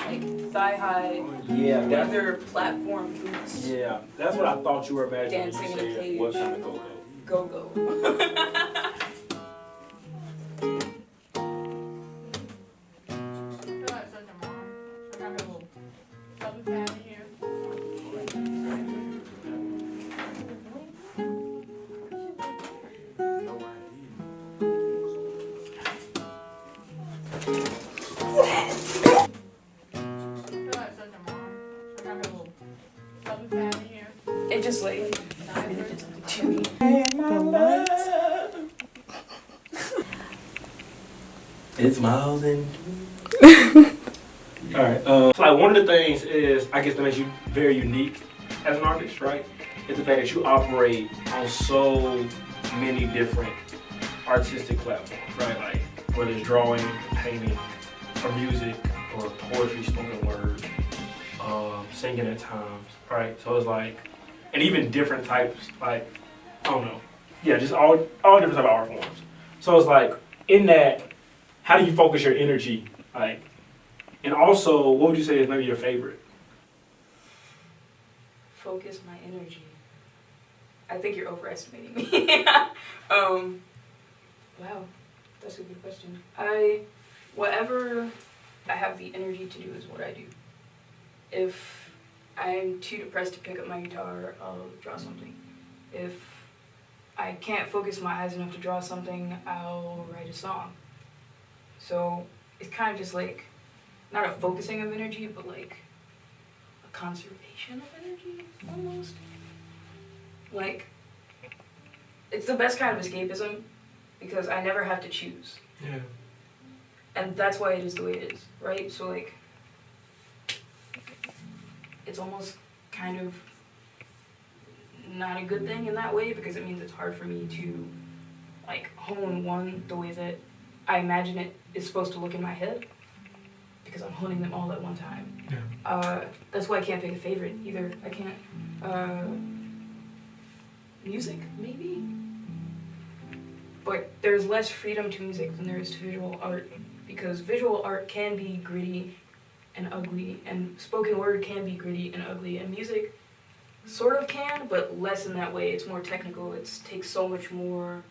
like thigh-high, Yeah, that's leather platform boots, yeah. That's what I thought you were imagining dancing when in you a said cage. what kind of go-go. Go-go. It just like did something to me. It's Myles and Alright, so like one of the things is, I guess that makes you very unique as an artist, right? It's the fact that you operate on so many different artistic platforms, right? Like whether it's drawing, painting, or music, or poetry, spoken word, singing at times, right? So it's like, and even different types, like, I don't know, yeah, just all different type of art forms. So it's like, in that, how do you focus your energy, like, and also, what would you say is maybe your favorite? Focus my energy. I think you're overestimating me. Wow, that's a good question. Whatever I have the energy to do is what I do. If I'm too depressed to pick up my guitar, I'll draw something. If I can't focus my eyes enough to draw something, I'll write a song. So it's kind of just like, not a focusing of energy, but like a conservation of energy, almost. Like, it's the best kind of escapism because I never have to choose. Yeah. And that's why it is the way it is, right? So like, it's almost kind of not a good thing in that way because it means it's hard for me to like hone the way that I imagine it is supposed to look in my head because I'm honing them all at one time. Yeah. That's why I can't pick a favorite either. I can't. Music, maybe? But there's less freedom to music than there is to visual art because visual art can be gritty and ugly, and spoken word can be gritty and ugly, and music sort of can, but less in that way. It's more technical. It takes so much more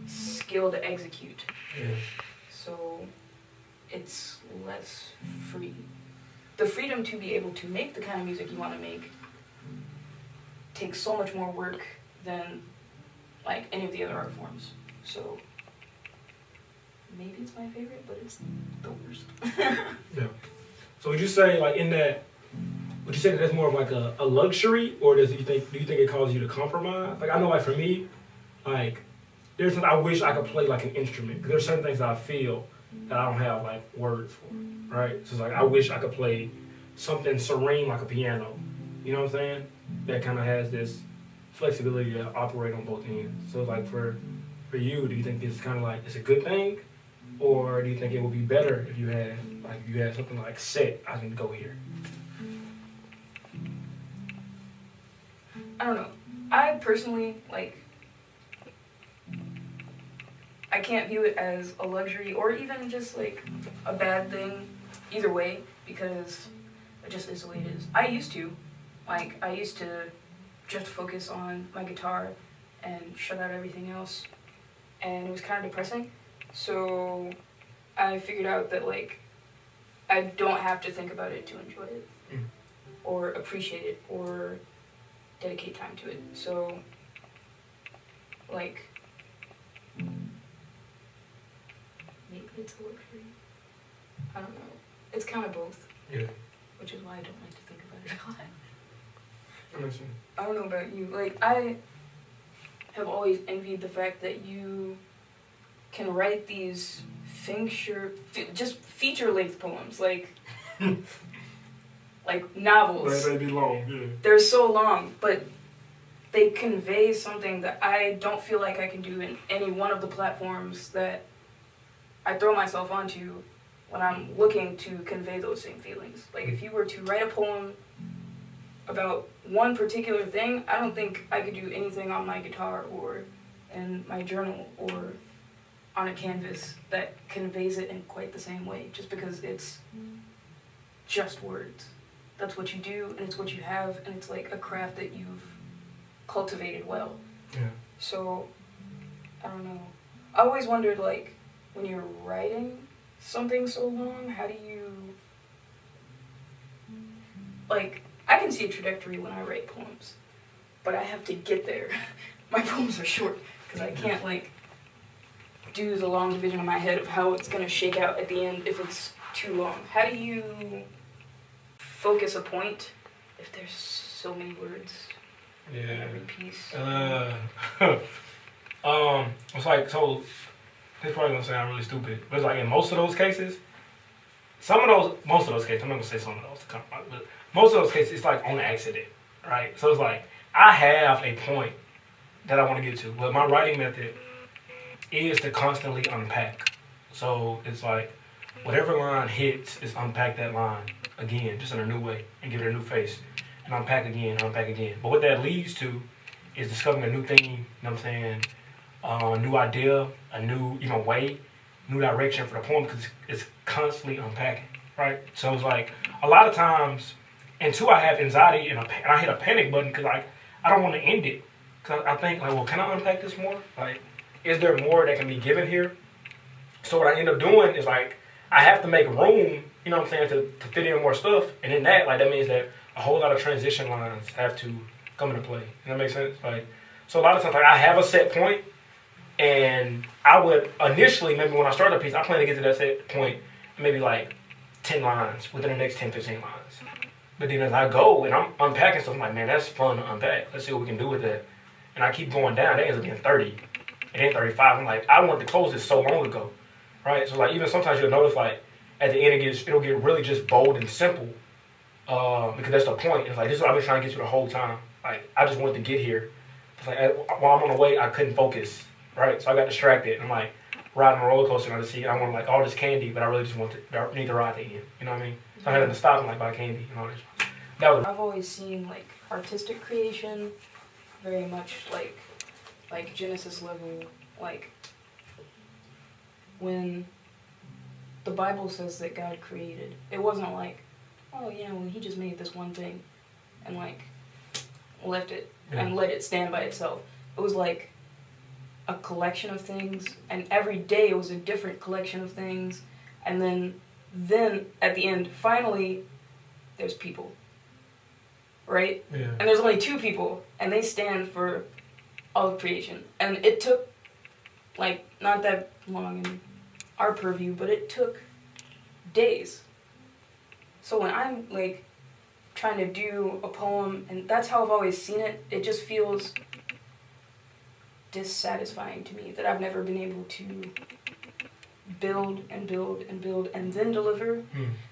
skill to execute. Yeah. So it's less free. The freedom to be able to make the kind of music you want to make takes so much more work than like any of the other art forms. So maybe it's my favorite, but it's the worst. Yeah. So would you say, like, in that, would you say that that's more of like a luxury, or do you think it causes you to compromise? Like, I know, like, for me, like, there's something I wish I could play like an instrument, because there's certain things that I feel that I don't have like words for, right? So it's like I wish I could play something serene like a piano, you know what I'm saying? That kind of has this flexibility to operate on both ends. So like for you, do you think it's kind of like it's a good thing, or do you think it would be better if you had something like set, I can go here? I don't know. I personally like. I can't view it as a luxury or even just like a bad thing either way because it just is the way it is. I used to just focus on my guitar and shut out everything else, and it was kind of depressing. So I figured out that like I don't have to think about it to enjoy it or appreciate it or dedicate time to it. So like maybe it's a luxury. I don't know. It's kind of both. Yeah. Which is why I don't like to think about it a lot. That makes sense. I don't know about you. Like, I have always envied the fact that you can write these just feature-length poems, like novels. They'd be long, yeah. They're so long, but they convey something that I don't feel like I can do in any one of the platforms that I throw myself onto when I'm looking to convey those same feelings. Like, if you were to write a poem about one particular thing, I don't think I could do anything on my guitar or in my journal or on a canvas that conveys it in quite the same way, just because it's just words. That's what you do, and it's what you have, and it's like a craft that you've cultivated well. Yeah. So, I don't know. I always wondered, like, when you're writing something so long, how do you, like, I can see a trajectory when I write poems, but I have to get there. My poems are short, because I can't, like, do the long division in my head of how it's going to shake out at the end if it's too long. How do you focus a point if there's so many words in every piece? It's like, so, this probably gonna sound really stupid, but it's like in most of those cases, most of those cases, I'm not gonna say some of those, but most of those cases, it's like on accident, right? So it's like, I have a point that I want to get to, but my writing method is to constantly unpack. So it's like, whatever line hits is unpack that line again, just in a new way, and give it a new face, and unpack again, unpack again. But what that leads to is discovering a new theme, you know what I'm saying? A new idea, a new, way, new direction for the poem, because it's constantly unpacking, right? So it's like, a lot of times, and two, I have anxiety, and I hit a panic button, because I don't want to end it. Because I think, like, well, can I unpack this more? Like, is there more that can be given here? So what I end up doing is, like, I have to make room, you know what I'm saying, to fit in more stuff. And in that, like, that means that a whole lot of transition lines have to come into play. And that makes sense? Like, so a lot of times, like, I have a set point, and I would initially, maybe when I start a piece, I plan to get to that set point, maybe like 10 lines within the next 10, 15 lines. But then as I go and I'm unpacking stuff, I'm like, man, that's fun to unpack. Let's see what we can do with that. And I keep going down. That ends up being 30. And then 35. I'm like, I wanted to close this so long ago. Right? So like even sometimes you'll notice like at the end it'll get really just bold and simple. Because that's the point. It's like, this is what I've been trying to get to the whole time. Like, I just wanted to get here. It's like, while I'm on the way, I couldn't focus. Right? So I got distracted. I'm like riding a roller coaster and I just see, I want like all this candy, but I really just need to ride the end. You know what I mean? So I had to stop and like buy candy and all this. I've always seen like artistic creation very much like Genesis level, like when the Bible says that God created, it wasn't like, oh yeah, well he just made this one thing and like left it and let it stand by itself. It was like a collection of things, and every day it was a different collection of things, and then at the end, finally, there's people. Right? Yeah. And there's only two people, and they stand for all of creation. And it took, like, not that long in our purview, but it took days. So when I'm, like, trying to do a poem, and that's how I've always seen it, it just feels dissatisfying to me that I've never been able to build and build and build and then deliver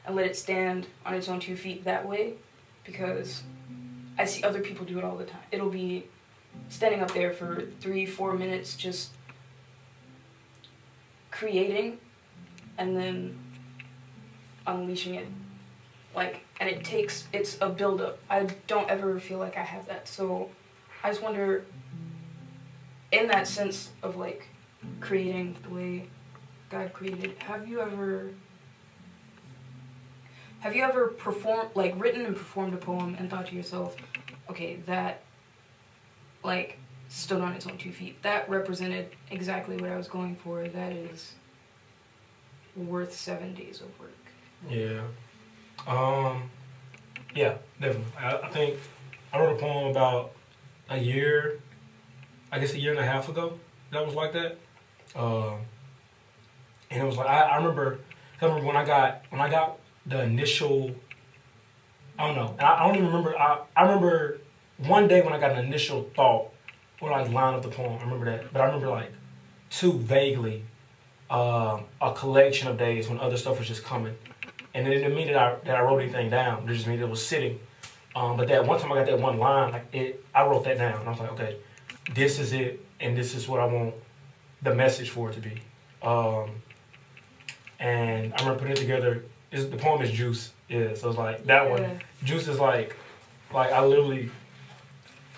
and let it stand on its own 2 feet that way, because I see other people do it all the time. It'll be standing up there for 3-4 minutes just creating and then unleashing it. Like, and it's a build-up. I don't ever feel like I have that. So I just wonder, in that sense of like creating the way God created, have you ever performed, like written and performed a poem and thought to yourself, okay, that like stood on its own 2 feet. That represented exactly what I was going for. That is worth 7 days of work. Yeah. Yeah, definitely. I think I wrote a poem about a year and a half ago that was like that. And it was like, I remember when I got the initial, I don't know, and I don't even remember, I remember one day when I got an initial thought or like line of the poem, I remember that, but I remember like too vaguely a collection of days when other stuff was just coming. And it didn't mean that I wrote anything down, it just mean it was sitting. But that one time I got that one line, like I wrote that down, and I was like, okay, this is it, and this is what I want the message for it to be. And I remember putting it together. The poem is Juice. Yeah, so it's like that one. Juice is like I literally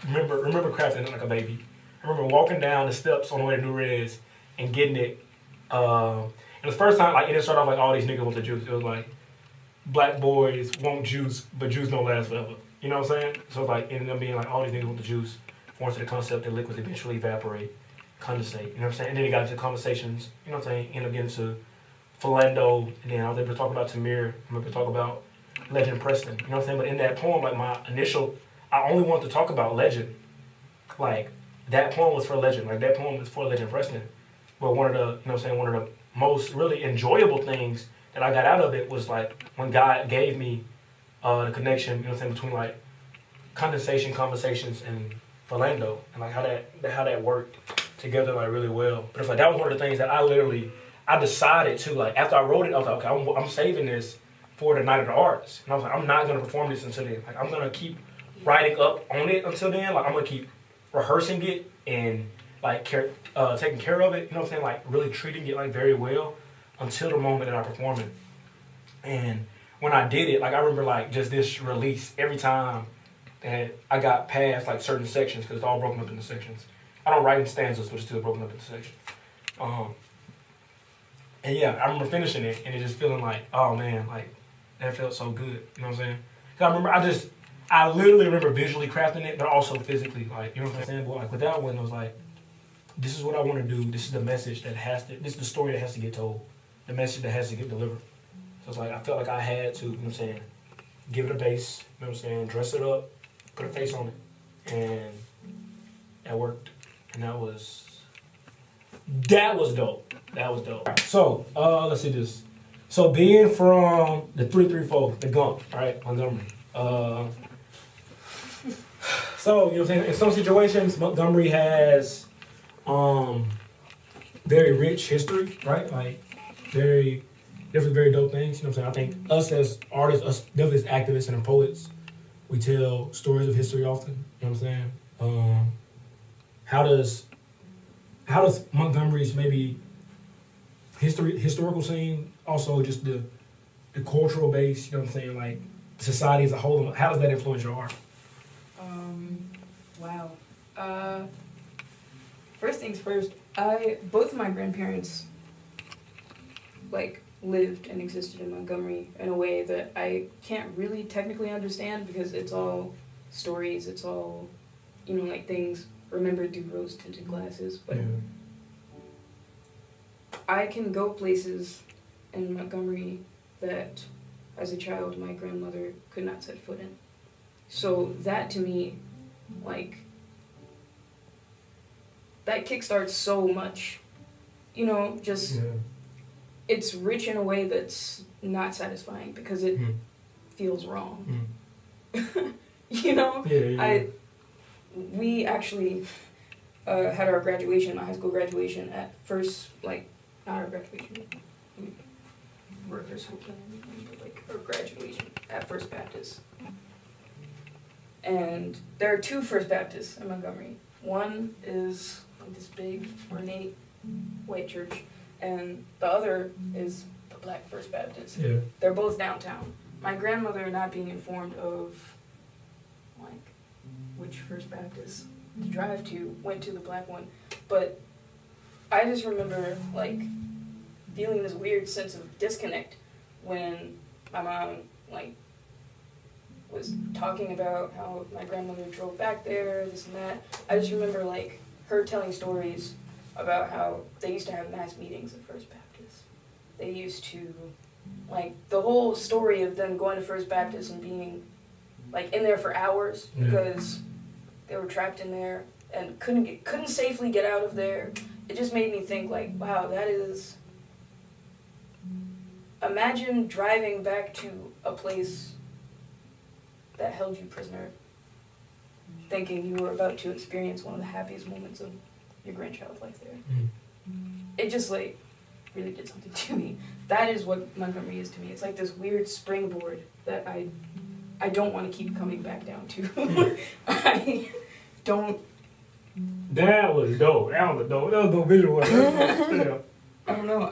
remember crafting it like a baby. I remember walking down the steps on the way to New Rez and getting it. And the first time, like, it didn't start off like all these niggas want the juice. It was like, black boys want juice, but juice don't last forever. You know what I'm saying? So like ended up being like all these niggas want the juice, formed to the concept that liquids eventually evaporate, condensate. You know what I'm saying? And then it got into conversations. You know what I'm saying? Ended up getting to Philando, and then I was able to talk about Tamir. I'm able to talk about Legend Preston. You know what I'm saying? But in that poem, like my initial, I only wanted to talk about Legend. Like that poem was for Legend. Like that poem is for Legend Preston. But one of the, you know what I'm saying, one of the most really enjoyable things that I got out of it was like when God gave me the connection, you know what I'm saying, between like condensation conversations and Philando, and like how that worked together like really well. But it's like that was one of the things that I decided to, like, after I wrote it, I was like, okay, I'm saving this for the Night of the Arts. And I was like, I'm not going to perform this until then. Like, I'm going to keep writing up on it until then. Like, I'm going to keep rehearsing it and, like, taking care of it. You know what I'm saying? Like, really treating it, like, very well until the moment that I perform it. And when I did it, like, I remember, like, just this release every time that I got past, like, certain sections, because it's all broken up into sections. I don't write in stanzas, but it's still broken up into sections. And yeah, I remember finishing it and it just feeling like, oh man, like that felt so good. You know what I'm saying? 'Cause I literally remember visually crafting it, but also physically, like, you know what I'm saying? But like with that one, it was like, this is what I want to do. This is the message that this is the story that has to get told. The message that has to get delivered. So it's like, I felt like I had to, you know what I'm saying, give it a base, you know what I'm saying, dress it up, put a face on it. And that worked. And that was dope. That was dope. So, let's see this. So, being from the 334, the Gump, right, Montgomery. So, you know what I'm saying, in some situations, Montgomery has very rich history, right? Like, definitely very dope things. You know what I'm saying? I think us as artists, us definitely as activists and poets, we tell stories of history often. You know what I'm saying? How does Montgomery's maybe historical scene, also just the cultural base, you know what I'm saying, like society as a whole, how does that influence your art? Wow. First things first, both of my grandparents like lived and existed in Montgomery in a way that I can't really technically understand because it's all stories, it's all, you know, like things remembered through rose-tinted glasses, but I can go places in Montgomery that, as a child, my grandmother could not set foot in. So that, to me, like, that kickstarts so much. You know, just, it's rich in a way that's not satisfying because it feels wrong. You know? We actually had our graduation, my high school graduation at first, like, not our graduation, rehearsal, but like our graduation at First Baptist. And there are two First Baptists in Montgomery. One is like this big, ornate, white church, and the other is the Black First Baptist. Yeah. They're both downtown. My grandmother, not being informed of like which First Baptist to drive to, went to the Black one. But I just remember like feeling this weird sense of disconnect when my mom like was talking about how my grandmother drove back there, this and that. I just remember like her telling stories about how they used to have mass meetings at First Baptist. They used to, like, the whole story of them going to First Baptist and being like in there for hours because they were trapped in there and couldn't safely get out of there. It just made me think like, wow, that is, imagine driving back to a place that held you prisoner, thinking you were about to experience one of the happiest moments of your grandchild's life there. It just like really did something to me. That is what Montgomery is to me. It's like this weird springboard that I don't want to keep coming back down to. I don't. That was dope. That was no visual. I don't know.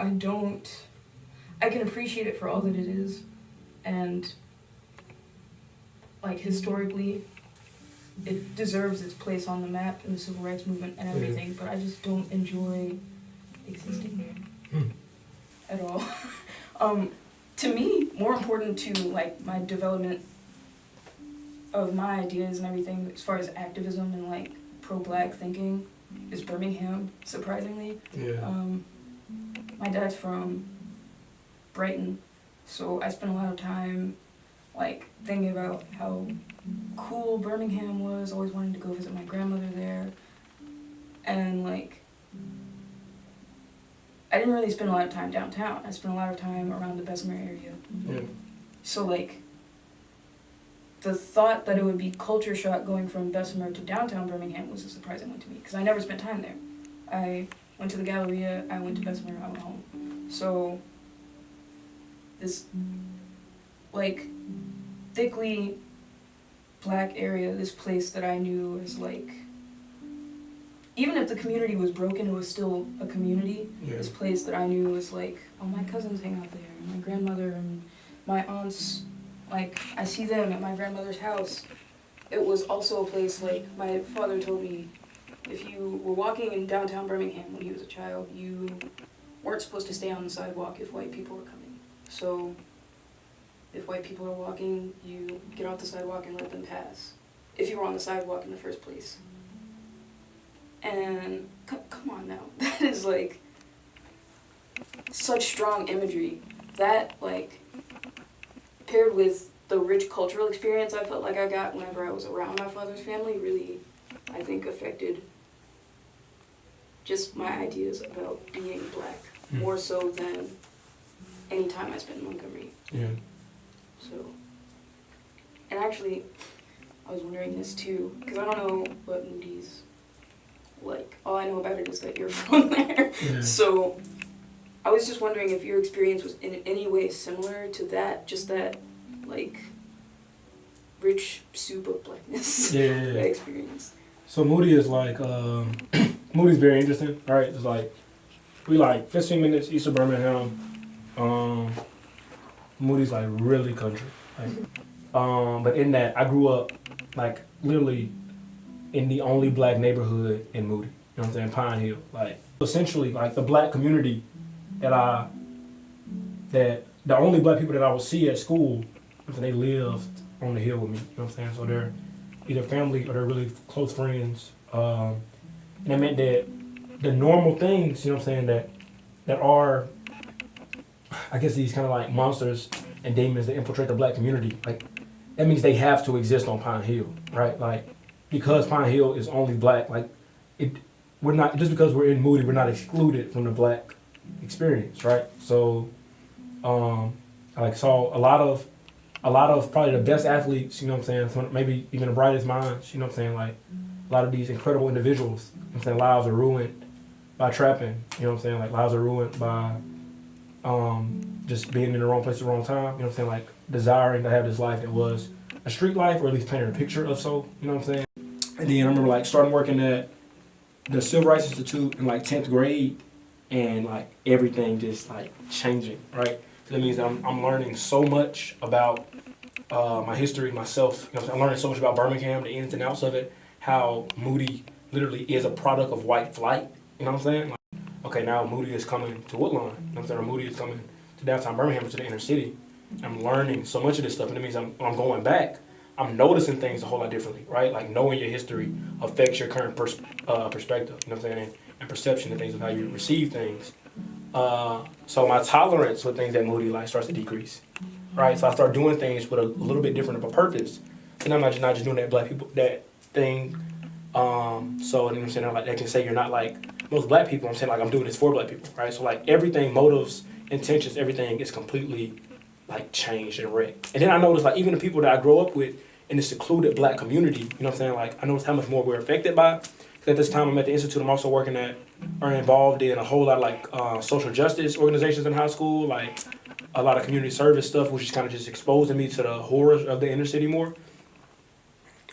I can appreciate it for all that it is, and like historically, it deserves its place on the map in the civil rights movement and everything. But I just don't enjoy existing there at all. to me, more important to like my development of my ideas and everything as far as activism and like pro-black thinking is Birmingham, surprisingly. Yeah. My dad's from Brighton, so I spent a lot of time like thinking about how cool Birmingham was, always wanting to go visit my grandmother there. And like I didn't really spend a lot of time downtown. I spent a lot of time around the Bessemer area. Yeah. So like the thought that it would be culture shock going from Bessemer to downtown Birmingham was a surprising one to me because I never spent time there. I went to the Galleria, I went to Bessemer, I went home. So this like thickly black area, this place that I knew as like, even if the community was broken, it was still a community. Yeah. This place that I knew was like, oh, my cousins hang out there, and my grandmother and my aunts, like, I see them at my grandmother's house. It was also a place, like, my father told me, if you were walking in downtown Birmingham when he was a child, you weren't supposed to stay on the sidewalk if white people were coming. So, if white people are walking, you get off the sidewalk and let them pass. If you were on the sidewalk in the first place. And come on now, that is like such strong imagery. That like paired with the rich cultural experience I felt like I got whenever I was around my father's family really, I think, affected just my ideas about being black more so than any time I spent in Montgomery. Yeah. So, and actually, I was wondering this too, because I don't know what Moody's like. All I know about it is that you're from there. Yeah. So, I was just wondering if your experience was in any way similar to that, just that, like, rich soup of blackness Yeah. that I experienced. So Moody is like, Moody's very interesting, right? It's like, we like 15 minutes east of Birmingham. Moody's like really country. Like, but in that, I grew up like literally in the only black neighborhood in Moody. You know what I'm saying? Pine Hill. Like essentially like the black community that the only black people that I would see at school, they lived on the hill with me. You know what I'm saying? So they're either family or they're really close friends. And it meant that the normal things, you know what I'm saying, that are, I guess, these kind of like monsters and demons that infiltrate the black community, like that means they have to exist on Pine Hill, right? Like because Pine Hill is only black, like we're not, just because we're in Moody, we're not excluded from the black experience, right? So I like saw a lot of probably the best athletes, you know what I'm saying, maybe even the brightest minds, you know what I'm saying, like a lot of these incredible individuals, you know what I'm saying, lives are ruined by trapping, you know what I'm saying, like lives are ruined by just being in the wrong place at the wrong time, you know what I'm saying, like desiring to have this life that was a street life, or at least painted a picture of so, you know what I'm saying. And then I remember like starting working at the Civil Rights Institute in like 10th grade, and like everything just like changing, right? So that means that I'm learning so much about my history, myself. You know, I'm learning so much about Birmingham, the ins and outs of it, how Moody literally is a product of white flight. You know what I'm saying? Like, okay, now Moody is coming to Woodlawn. You know what I'm saying? Or Moody is coming to downtown Birmingham, to the inner city. I'm learning so much of this stuff, and it means when I'm going back, I'm noticing things a whole lot differently, right? Like knowing your history affects your current perspective, you know what I'm saying, and perception of things, of how you receive things. So my tolerance with things at Moody like starts to decrease, right? So I start doing things with a little bit different of a purpose, and I'm not just doing that black people that thing. So you know what I'm saying, like they can say you're not like most black people. I'm saying like I'm doing this for black people, right? So like everything, motives, intentions, everything is completely like changed and wrecked. And then I noticed like even the people that I grow up with in the secluded black community, you know what I'm saying, like I noticed how much more we're affected by. At this time I'm at the Institute, I'm also working at or involved in a whole lot of like social justice organizations in high school, like a lot of community service stuff, which is kind of just exposing me to the horrors of the inner city more.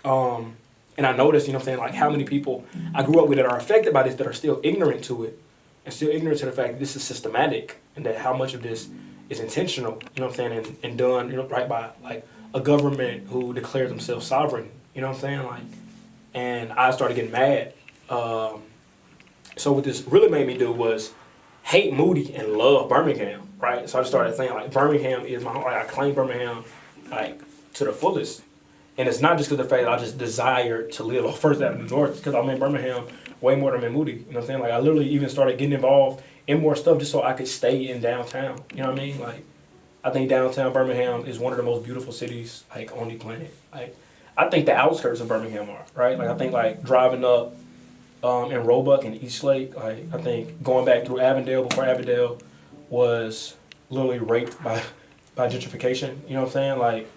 And I noticed, you know what I'm saying, like how many people I grew up with that are affected by this that are still ignorant to it, and still ignorant to the fact that this is systematic, and that how much of this is intentional, you know what I'm saying, and done, you know, right by like a government who declares themselves sovereign, you know what I'm saying, like, and I started getting mad. So what this really made me do was hate Moody and love Birmingham, right? So I just started saying like Birmingham is my home. Like, I claim Birmingham like to the fullest. And it's not just because of the fact that I just desire to live on First Avenue North, because I'm in Birmingham way more than I'm in Moody. You know what I'm saying? Like I literally even started getting involved in more stuff just so I could stay in downtown. You know what I mean? Like I think downtown Birmingham is one of the most beautiful cities like on the planet. Like I think the outskirts of Birmingham are, right? Like I think like driving up in Roebuck and Eastlake, like I think going back through Avondale before Avondale was literally raped by gentrification. You know what I'm saying? Like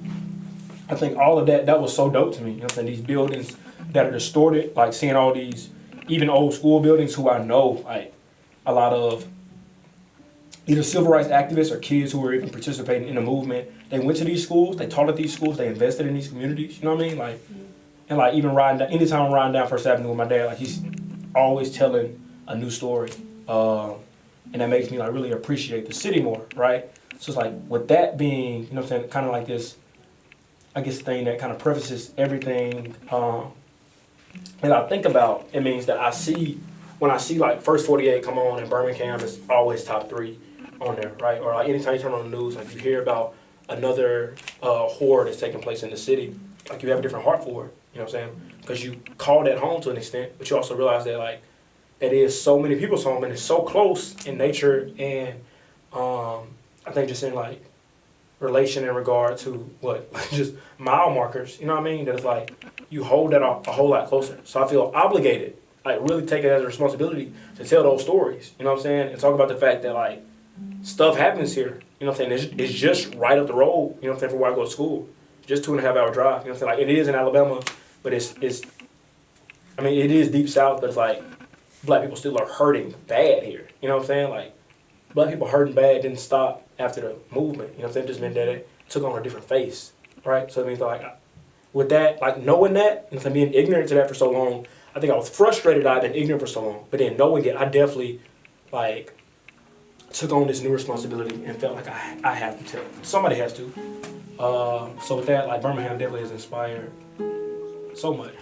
I think all of that was so dope to me. You know what I'm saying? These buildings that are distorted, like seeing all these even old school buildings who I know, like a lot of either civil rights activists or kids who were even participating in the movement. They went to these schools, they taught at these schools, they invested in these communities. You know what I mean? Like, and like even riding down, anytime I'm riding down First Avenue with my dad, like he's always telling a new story, and that makes me like really appreciate the city more, right? So it's like with that being, you know what I'm saying, kind of like this, I guess, thing that kind of prefaces everything that I think about. It means that when I see like First 48 come on in Birmingham, it's always top 3 on there, right? Or like anytime you turn on the news, like you hear about another horror that's taking place in the city, like you have a different heart for it, you know what I'm saying? Because you call that home to an extent, but you also realize that like that is so many people's home and it's so close in nature and I think just in like relation in regard to what, like just mile markers, you know what I mean? That it's like you hold that a whole lot closer. So I feel obligated, like really take it as a responsibility to tell those stories, you know what I'm saying? And talk about the fact that like stuff happens here, you know what I'm saying? It's just right up the road, you know what I'm saying, for where I go to school. Just 2.5 hour drive, you know what I'm saying? Like it is in Alabama, but it's I mean it is deep south, but it's like black people still are hurting bad here, you know what I'm saying? Like black people hurting bad didn't stop after the movement, you know what I'm saying? It just meant that it took on a different face, right? So it means like with that, like knowing that and being ignorant to that for so long, I think I was frustrated I'd been ignorant for so long, but then knowing it, I definitely like took on this new responsibility and felt like I have to tell. Somebody has to. So with that, like Birmingham definitely has inspired so much.